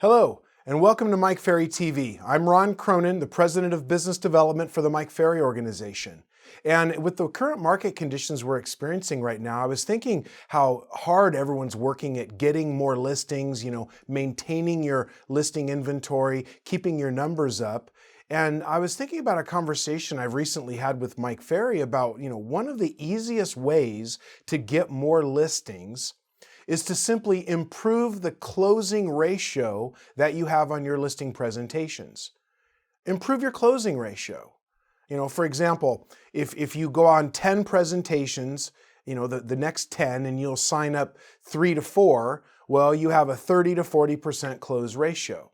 Hello, and welcome to Mike Ferry TV. I'm Ron Cronin, the President of Business Development for the Mike Ferry Organization. And with the current market conditions we're experiencing right now, I was thinking how hard everyone's working at getting more listings, maintaining your listing inventory, keeping your numbers up. And I was thinking about a conversation I've recently had with Mike Ferry about, one of the easiest ways to get more listings is to simply improve the closing ratio that you have on your listing presentations. Improve your closing ratio. For example, if you go on 10 presentations, the next 10, and you'll sign up 3 to 4, well, you have a 30 to 40% close ratio.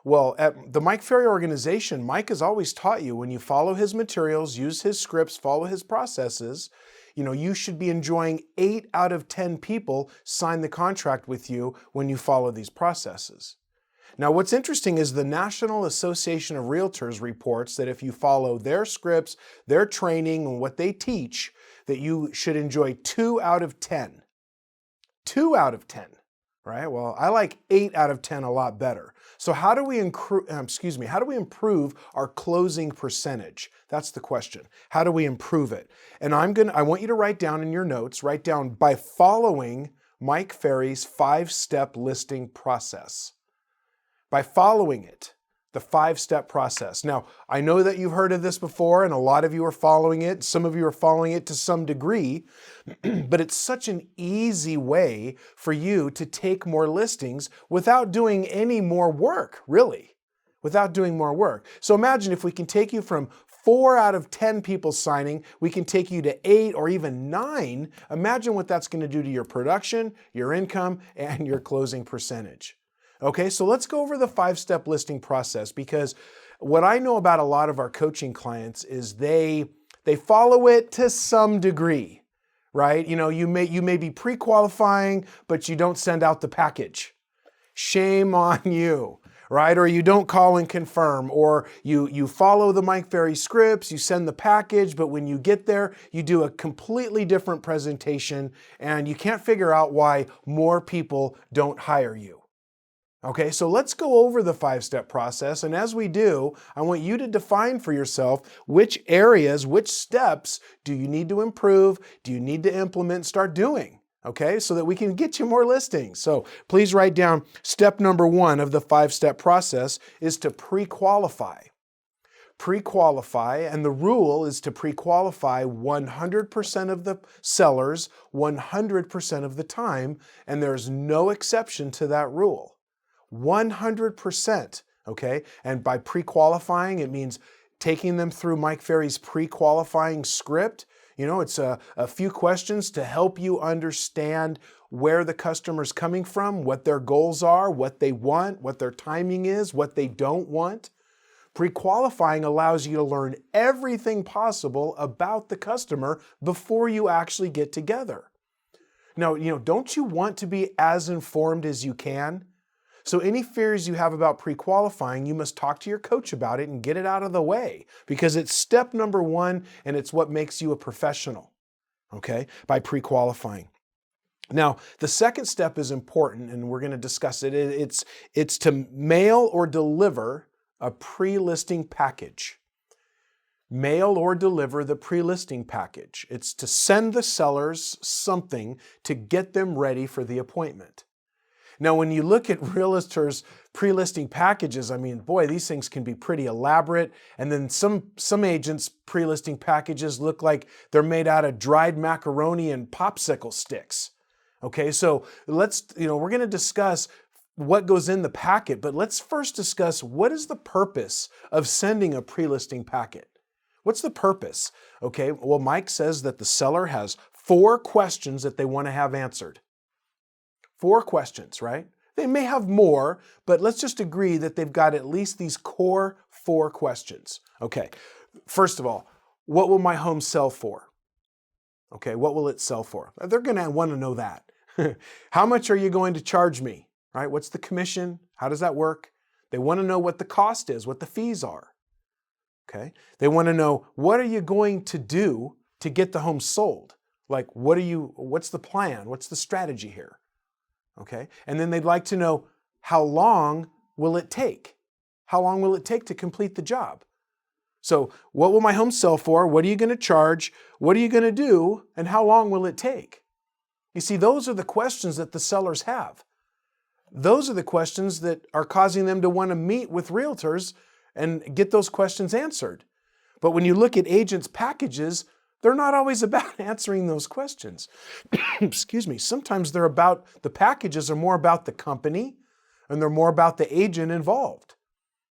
Well, at the Mike Ferry Organization, Mike has always taught you when you follow his materials, use his scripts, follow his processes, you should be enjoying 8 out of 10 people sign the contract with you when you follow these processes. Now, what's interesting is the National Association of Realtors reports that if you follow their scripts, their training, and what they teach, that you should enjoy 2 out of 10. 2 out of 10, right? Well, I like 8 out of 10 a lot better. So how do we improve our closing percentage? That's the question. How do we improve it? And I want you to write down in your notes, by following Mike Ferry's 5-step listing process. By following it, the 5-step process. Now, I know that you've heard of this before, and a lot of you are following it. Some of you are following it to some degree, but it's such an easy way for you to take more listings without doing any more work, really, without doing more work. So imagine if we can take you from 4 out of 10 people signing, we can take you to 8 or even 9. Imagine what that's going to do to your production, your income, and your closing percentage. Okay, so let's go over the 5-step listing process, because what I know about a lot of our coaching clients is they follow it to some degree, right? You may be pre-qualifying, but you don't send out the package. Shame on you, right? Or you don't call and confirm, or you follow the Mike Ferry scripts, you send the package, but when you get there, you do a completely different presentation, and you can't figure out why more people don't hire you. Okay, so let's go over the 5-step process, and as we do, I want you to define for yourself which areas, which steps do you need to improve, do you need to implement, start doing, okay, so that we can get you more listings. So please write down step number 1 of the 5-step process is to pre-qualify. Pre-qualify, and the rule is to pre-qualify 100% of the sellers 100% of the time, and there's no exception to that rule. 100%, okay? And by pre-qualifying, it means taking them through Mike Ferry's pre-qualifying script. It's a few questions to help you understand where the customer's coming from, what their goals are, what they want, what their timing is, what they don't want. Pre-qualifying allows you to learn everything possible about the customer before you actually get together. Now, don't you want to be as informed as you can? So any fears you have about pre-qualifying, you must talk to your coach about it and get it out of the way, because it's step number 1 and it's what makes you a professional, okay, by pre-qualifying. Now, the second step is important, and we're going to discuss it. It's to mail or deliver a pre-listing package. Mail or deliver the pre-listing package. It's to send the sellers something to get them ready for the appointment. Now, when you look at realtors' pre-listing packages, boy, these things can be pretty elaborate. And then some agents' pre-listing packages look like they're made out of dried macaroni and popsicle sticks. Okay, so we're going to discuss what goes in the packet, but let's first discuss what is the purpose of sending a pre-listing packet. What's the purpose? Okay, well, Mike says that the seller has 4 questions that they want to have answered. 4 questions, right? They may have more, but let's just agree that they've got at least these core 4 questions. Okay, first of all, what will my home sell for? Okay, what will it sell for? They're going to want to know that. How much are you going to charge me? Right? What's the commission? How does that work? They want to know what the cost is, what the fees are. Okay, they want to know, what are you going to do to get the home sold? Like, what's the plan? What's the strategy here? Okay, and then they'd like to know, how long will it take? How long will it take to complete the job? So what will my home sell for? What are you going to charge? What are you going to do? And how long will it take? You see, those are the questions that the sellers have. Those are the questions that are causing them to want to meet with realtors and get those questions answered. But when you look at agents' packages, they're not always about answering those questions. Excuse me. Sometimes the packages are more about the company and they're more about the agent involved.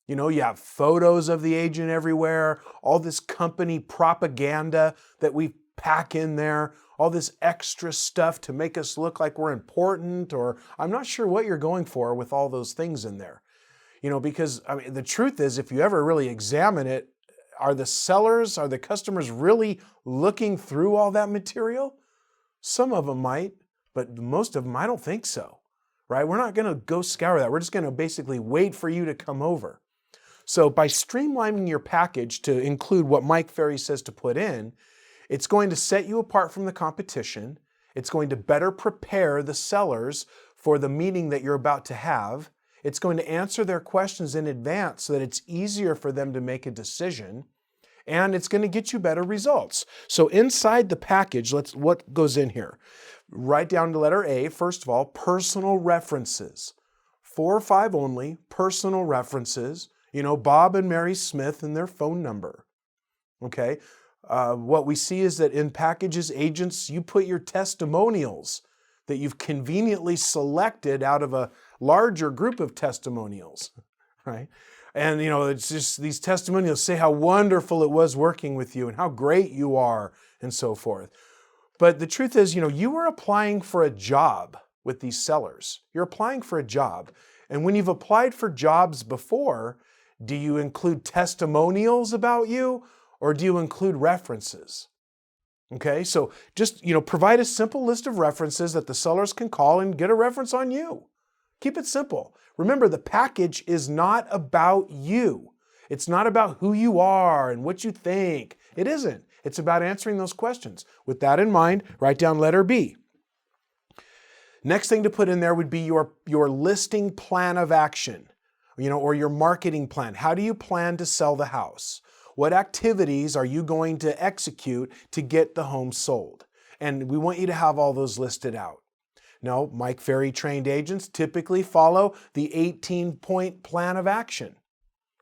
You know, you have photos of the agent everywhere, all this company propaganda that we pack in there, all this extra stuff to make us look like we're important, or I'm not sure what you're going for with all those things in there. You know, because I mean, the truth is, if you ever really examine it, are the customers really looking through all that material? Some of them might, but most of them, I don't think so, right? We're not going to go scour that. We're just going to basically wait for you to come over. So by streamlining your package to include what Mike Ferry says to put in, it's going to set you apart from the competition. It's going to better prepare the sellers for the meeting that you're about to have. It's going to answer their questions in advance so that it's easier for them to make a decision. And it's going to get you better results. So inside the package, what goes in here? Write down the letter A, first of all, personal references. 4 or 5 only, personal references. You know, Bob and Mary Smith and their phone number. Okay? What we see is that in packages, agents, you put your testimonials that you've conveniently selected out of a larger group of testimonials, right? And, you know, it's just these testimonials say how wonderful it was working with you and how great you are and so forth. But the truth is, you know, you are applying for a job with these sellers. You're applying for a job. And when you've applied for jobs before, do you include testimonials about you or do you include references? Okay, so just, you know, provide a simple list of references that the sellers can call and get a reference on you. Keep it simple. Remember, the package is not about you. It's not about who you are and what you think. It isn't. It's about answering those questions. With that in mind, write down letter B. Next thing to put in there would be your listing plan of action, you know, or your marketing plan. How do you plan to sell the house? What activities are you going to execute to get the home sold? And we want you to have all those listed out. Now, Mike Ferry trained agents typically follow the 18-point plan of action,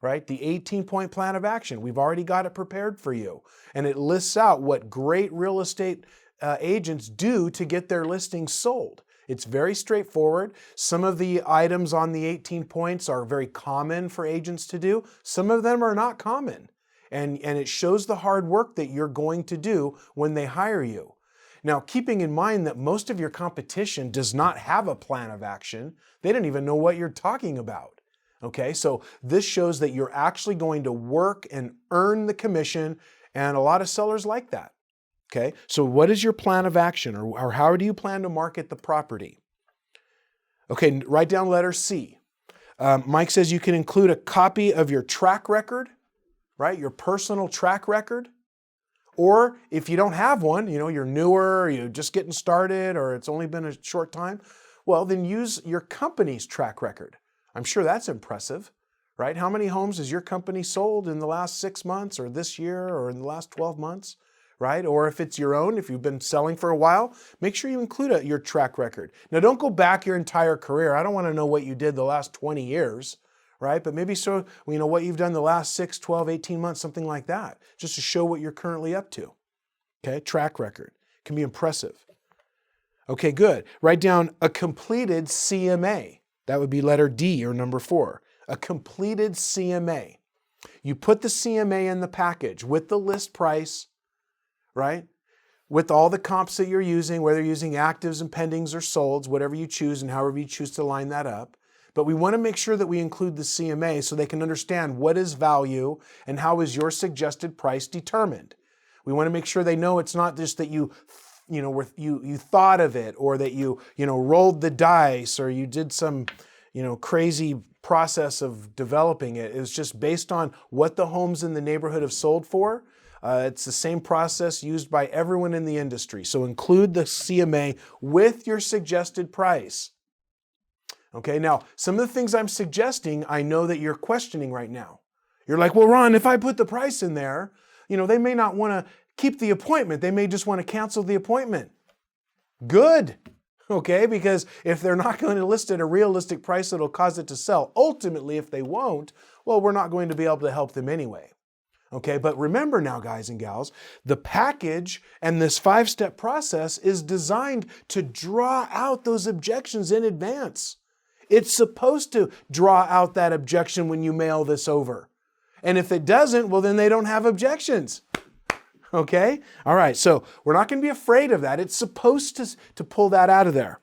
right? The 18-point plan of action. We've already got it prepared for you. And it lists out what great real estate agents do to get their listings sold. It's very straightforward. Some of the items on the 18 points are very common for agents to do. Some of them are not common. And it shows the hard work that you're going to do when they hire you. Now, keeping in mind that most of your competition does not have a plan of action, they don't even know what you're talking about. Okay, so this shows that you're actually going to work and earn the commission, and a lot of sellers like that. Okay, so what is your plan of action, or how do you plan to market the property? Okay, write down letter C. Mike says you can include a copy of your track record, right? Your personal track record. Or if you don't have one, you know, you're newer, or you're just getting started, or it's only been a short time, well, then use your company's track record. I'm sure that's impressive, right? How many homes has your company sold in the last 6 months, or this year, or in the last 12 months, right? Or if it's your own, if you've been selling for a while, make sure you include your track record. Now, don't go back your entire career. I don't want to know what you did the last 20 years. Right? But maybe so, you know, what you've done the last 6, 12, 18 months, something like that, just to show what you're currently up to. Okay, track record can be impressive. Okay, good. Write down a completed CMA. That would be letter D or number 4. A completed CMA. You put the CMA in the package with the list price, right? With all the comps that you're using, whether you're using actives and pendings or solds, whatever you choose and however you choose to line that up. But we want to make sure that we include the CMA so they can understand what is value and how is your suggested price determined. We want to make sure they know it's not just that you thought of it, or that you rolled the dice, or you did some crazy process of developing it. It's just based on what the homes in the neighborhood have sold for. It's the same process used by everyone in the industry. So include the CMA with your suggested price. Okay, now some of the things I'm suggesting, I know that you're questioning right now. You're like, well, Ron, if I put the price in there, they may not want to keep the appointment. They may just want to cancel the appointment. Good. Okay, because if they're not going to list at a realistic price that'll cause it to sell, ultimately, if they won't, well, we're not going to be able to help them anyway. Okay, but remember now, guys and gals, the package and this 5-step process is designed to draw out those objections in advance. It's supposed to draw out that objection when you mail this over. And if it doesn't, well, then they don't have objections. Okay? All right, so we're not going to be afraid of that. It's supposed to pull that out of there.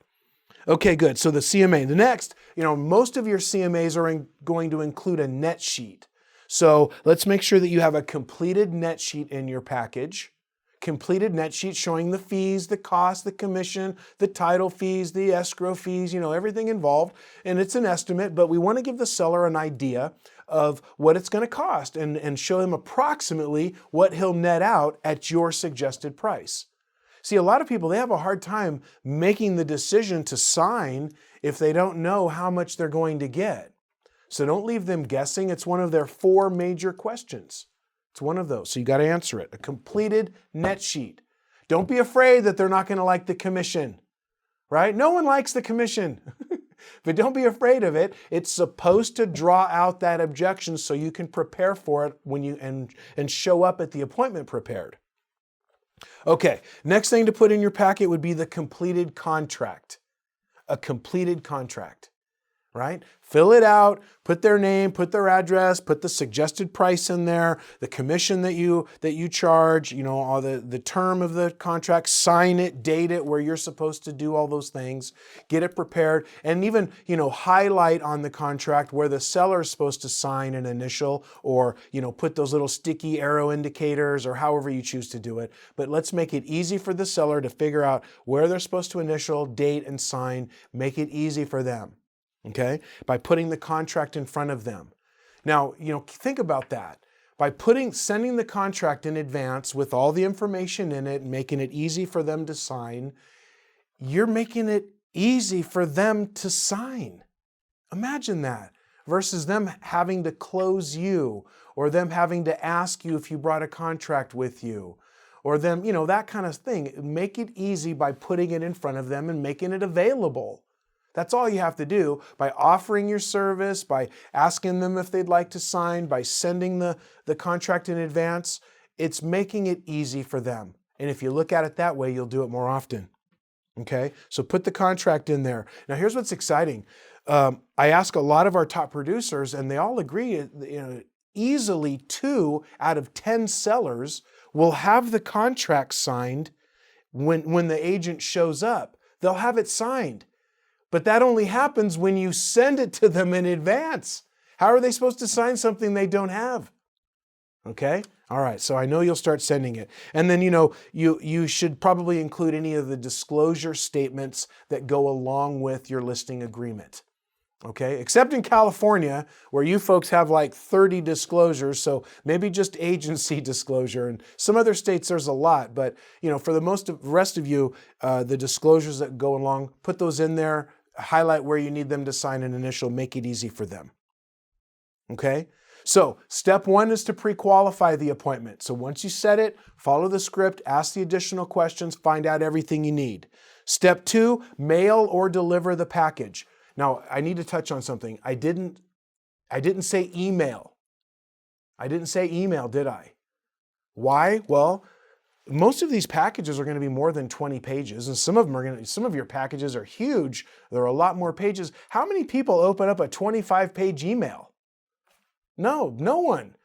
Okay, good. So the CMA. The next, most of your CMAs are going to include a net sheet. So let's make sure that you have a completed net sheet in your package. Completed net sheet showing the fees, the cost, the commission, the title fees, the escrow fees, everything involved. And it's an estimate, but we want to give the seller an idea of what it's going to cost and show him approximately what he'll net out at your suggested price. See, a lot of people, they have a hard time making the decision to sign if they don't know how much they're going to get. So don't leave them guessing. It's one of their 4 major questions. It's one of those. So you got to answer it. A completed net sheet. Don't be afraid that they're not going to like the commission, right? No one likes the commission, but don't be afraid of it. It's supposed to draw out that objection so you can prepare for it when you and show up at the appointment prepared. Okay, next thing to put in your packet would be the completed contract. A completed contract, right? Fill it out, put their name, put their address, put the suggested price in there, the commission that you charge, all the term of the contract, sign it, date it where you're supposed to do all those things, get it prepared, and even, highlight on the contract where the seller is supposed to sign an initial or, put those little sticky arrow indicators or however you choose to do it. But let's make it easy for the seller to figure out where they're supposed to initial, date, and sign. Make it easy for them. Okay, by putting the contract in front of them. Now, think about that. By sending the contract in advance with all the information in it and making it easy for them to sign, you're making it easy for them to sign. Imagine that versus them having to close you or them having to ask you if you brought a contract with you or them, that kind of thing. Make it easy by putting it in front of them and making it available. That's all you have to do by offering your service, by asking them if they'd like to sign, by sending the contract in advance. It's making it easy for them. And if you look at it that way, you'll do it more often. Okay? So put the contract in there. Now here's what's exciting. I ask a lot of our top producers and they all agree, easily 2 out of 10 sellers will have the contract signed when the agent shows up. They'll have it signed. But that only happens when you send it to them in advance. How are they supposed to sign something they don't have? Okay? All right, so I know you'll start sending it. And then, you should probably include any of the disclosure statements that go along with your listing agreement. Okay? Except in California, where you folks have like 30 disclosures, so maybe just agency disclosure. And some other states there's a lot, but for the rest of you, the disclosures that go along, put those in there. Highlight where you need them to sign an initial, make it easy for them. Okay? So step 1 is to pre-qualify the appointment. So once you set it, follow the script, ask the additional questions, find out everything you need. Step 2, mail or deliver the package. Now, I need to touch on something. I didn't say email. I didn't say email, did I? Why? Well, most of these packages are going to be more than 20 pages, and some of your packages are huge. There are a lot more pages. How many people open up a 25-page email? No one.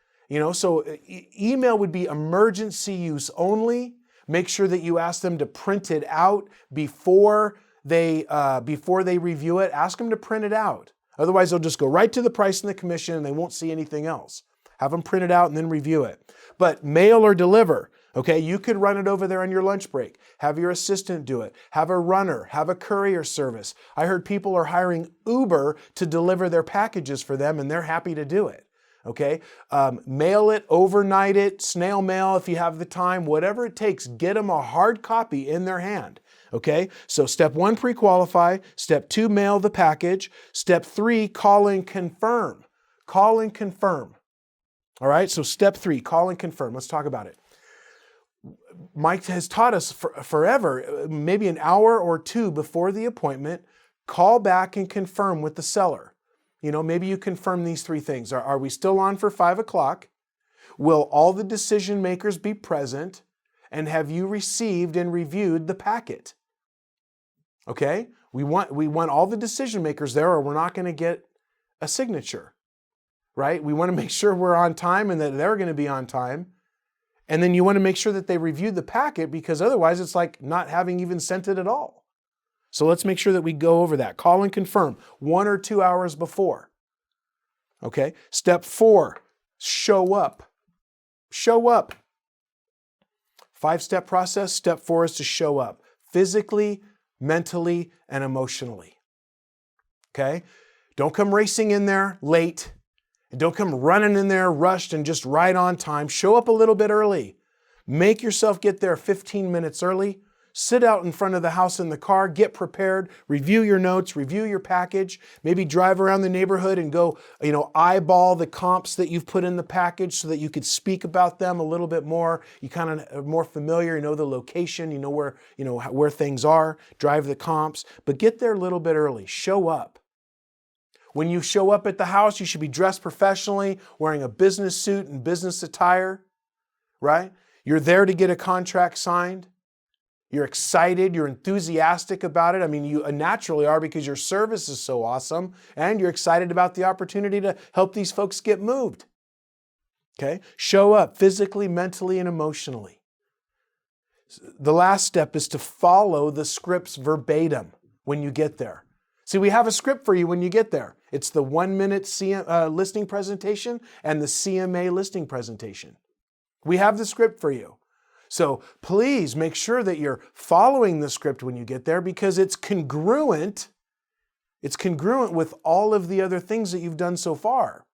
So email would be emergency use only. Make sure that you ask them to print it out before they review it. Ask them to print it out. Otherwise, they'll just go right to the price and the commission, and they won't see anything else. Have them print it out and then review it. But mail or deliver. Okay, you could run it over there on your lunch break. Have your assistant do it. Have a runner. Have a courier service. I heard people are hiring Uber to deliver their packages for them, and they're happy to do it. Okay, mail it, overnight it, snail mail if you have the time, whatever it takes, get them a hard copy in their hand. Okay, so step 1, pre-qualify. Step 2, mail the package. Step 3, call and confirm. Call and confirm. All right, so step 3, call and confirm. Let's talk about it. Mike has taught us forever, maybe an hour or 2 before the appointment, call back and confirm with the seller. You know, maybe you confirm these 3 things. Are we still on for 5 o'clock? Will all the decision makers be present? And have you received and reviewed the packet? Okay, we want all the decision makers there, or we're not going to get a signature, right? We want to make sure we're on time and that they're going to be on time. And then you want to make sure that they reviewed the packet, because otherwise it's like not having even sent it at all. So let's make sure that we go over that. Call and confirm 1 or 2 hours before. Okay, step 4, show up. Show up. 5-step process. Step 4 is to show up physically, mentally, and emotionally. Okay? Don't come racing in there late. And don't come running in there rushed and just right on time. Show up a little bit early. Make yourself get there 15 minutes early. Sit out in front of the house in the car, get prepared, review your notes, review your package, maybe drive around the neighborhood and go, eyeball the comps that you've put in the package so that you could speak about them a little bit more. You kind of are more familiar, you know the location, you know where things are, drive the comps, but get there a little bit early. Show up. When you show up at the house, you should be dressed professionally, wearing a business suit and business attire, right? You're there to get a contract signed. You're excited, you're enthusiastic about it. I mean, you naturally are, because your service is so awesome and you're excited about the opportunity to help these folks get moved. Okay? Show up physically, mentally, and emotionally. The last step is to follow the scripts verbatim when you get there. See, we have a script for you when you get there. It's the 1-minute listing presentation and the CMA listing presentation. We have the script for you. So please make sure that you're following the script when you get there, because it's congruent. It's congruent with all of the other things that you've done so far.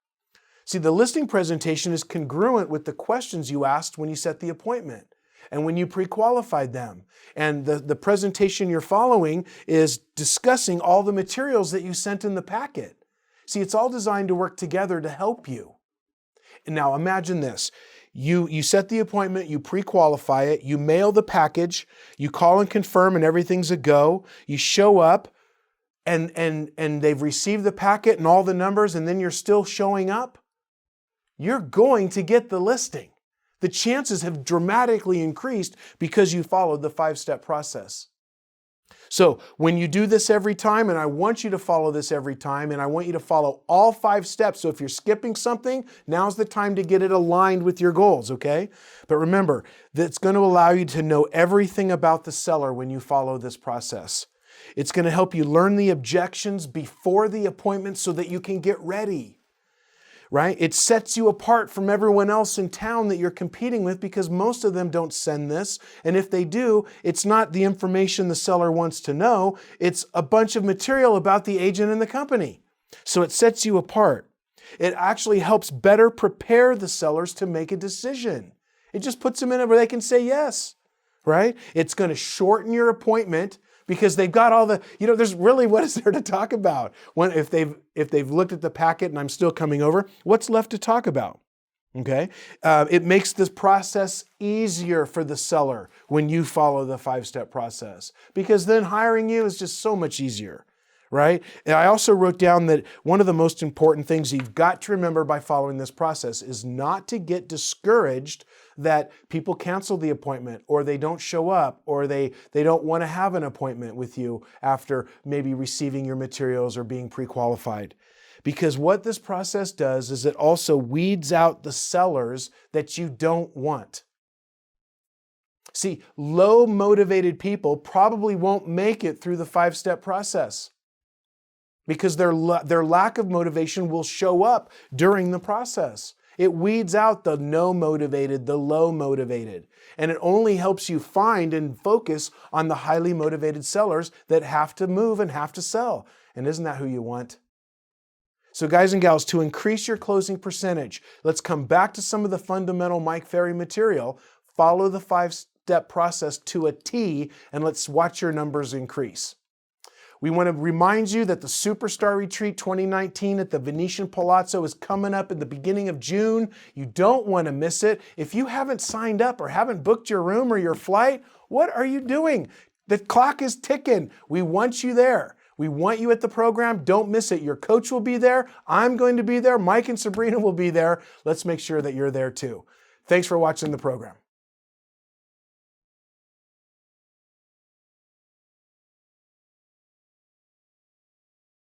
See, the listing presentation is congruent with the questions you asked when you set the appointment and when you pre-qualified them. And the presentation you're following is discussing all the materials that you sent in the packet. See, it's all designed to work together to help you. And now imagine this. You set the appointment, you pre-qualify it, you mail the package, you call and confirm and everything's a go. You show up and they've received the packet and all the numbers, and then you're still showing up. You're going to get the listing. The chances have dramatically increased because you followed the 5-step process. So when you do this every time, and I want you to follow this every time, and I want you to follow all 5 steps. So if you're skipping something, now's the time to get it aligned with your goals, okay? But remember, that's going to allow you to know everything about the seller when you follow this process. It's going to help you learn the objections before the appointment so that you can get ready. Right? It sets you apart from everyone else in town that you're competing with, because most of them don't send this. And if they do, it's not the information the seller wants to know. It's a bunch of material about the agent and the company. So it sets you apart. It actually helps better prepare the sellers to make a decision. It just puts them in it where they can say yes, right? It's going to shorten your appointment, because they've got all the, there's really, what is there to talk about? If they've looked at the packet and I'm still coming over, what's left to talk about? Okay? It makes this process easier for the seller when you follow the 5-step process, because then hiring you is just so much easier, right? And I also wrote down that one of the most important things you've got to remember by following this process is not to get discouraged that people cancel the appointment, or they don't show up, or they don't want to have an appointment with you after maybe receiving your materials or being pre-qualified. Because what this process does is it also weeds out the sellers that you don't want. See, low motivated people probably won't make it through the 5-step process, because their lack of motivation will show up during the process. It weeds out the no motivated, the low motivated, and it only helps you find and focus on the highly motivated sellers that have to move and have to sell. And isn't that who you want? So guys and gals, to increase your closing percentage, let's come back to some of the fundamental Mike Ferry material, follow the 5-step process to a T, and let's watch your numbers increase. We want to remind you that the Superstar Retreat 2019 at the Venetian Palazzo is coming up at the beginning of June. You don't want to miss it. If you haven't signed up or haven't booked your room or your flight, what are you doing? The clock is ticking. We want you there. We want you at the program. Don't miss it. Your coach will be there. I'm going to be there. Mike and Sabrina will be there. Let's make sure that you're there too. Thanks for watching the program.